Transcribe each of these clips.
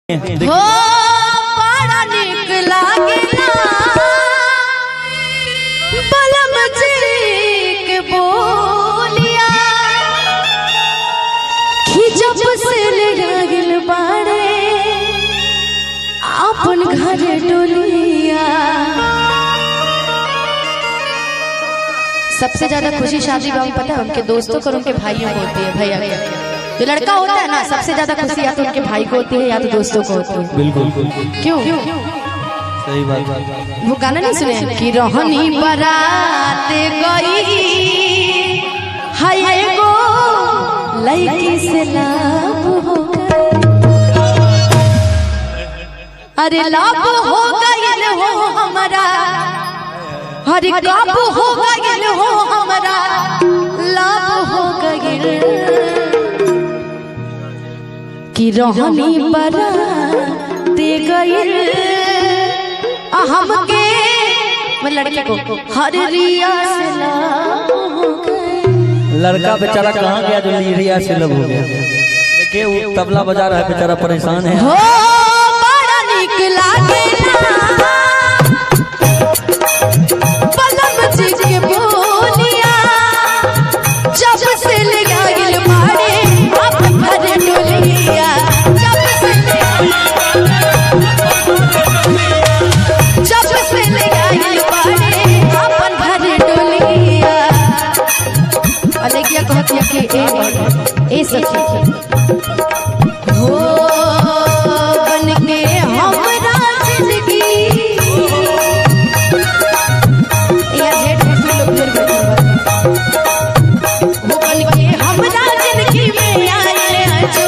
हो बड़ा निक लागेला बलम जी के बोलिया खिजब से ले गइल बाड़े अपन घर डोलिया। सबसे ज्यादा खुशी शादी ब्याह में पता है उनके दोस्तों को और उनके भाइयों को होती है। भैया जो लड़का होता है ना, सबसे ज्यादा खुशी या तो उनके भाई को होती है या तो दोस्तों को होती है। बिल्कुल क्यों सही बात। वो गाना नहीं सुने कि रोहनी बारात गई हाय गो लड़की से लाभ हो अरे लाभ हो गइल हो हमारा हरे काब हो गइल हो हमारा लाभ हो गइल कि रोहनी बराते गइल हमके मैं लड़के को हरिया से लाभ हो गए। लड़का बेचारा कहाँ गया जो लिरिया से लब हो गया। देखिए वो तबला बजा रहा है बेचारा, परेशान है। हो बड़ा निक लागेला बलम जी के बोलिया जब से ले गइल बाड़े अपन घर डोलिया। जब से ले गइल बाड़े अपन घर डोलिया। अलगिया कहती है कि ए सखी हो बन के हमरा जिंदगी या जेठ लोग फिर बैठे वो बन के हमरा जिंदगी में आए जो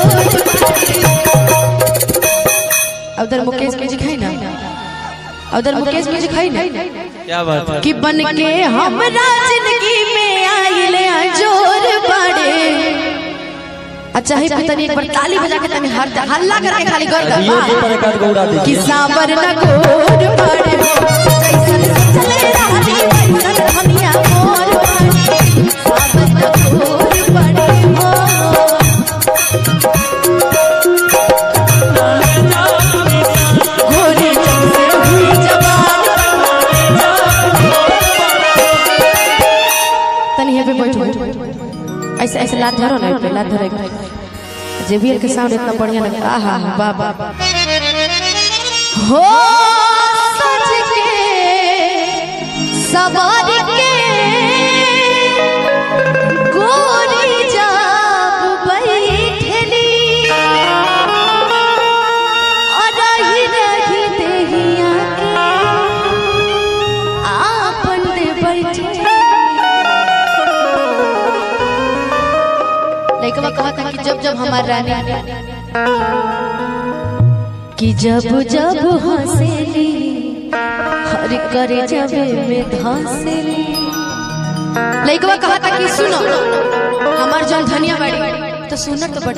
उधर मुकेश जी खाई ना, उधर मुकेश जी खाई ना, क्या बात है कि बन के हमरा जिंदगी में आइले जोर बड़े। अच्छा है तनी एक बार ताली बजा के तनी हल्ला करके खाली कर कि सांबर न गोर बड़े जैसन चले रानी वैसन हमिया मोर बड़े सांबर न गोर बड़े हो। गोरे जैसे हुई जवान तनी है पे बैठो ऐसे ऐसे लात धरो ना, पे लात धरो जेबीएल के साउंड इतना बढ़िया लगता है। आहा वाह वाह हो सज के सवार के गोरी जाब बैठली और रही रही देहिया के आपन दे बैठे। लइकवा कहा था कि जब जब हमार रानी कि जब जब हंसेली हर करे जब में धंसेली। लइकवा कहा था कि सुनो हमार जौन धनिया बाड़ी तो सुनर तो बड़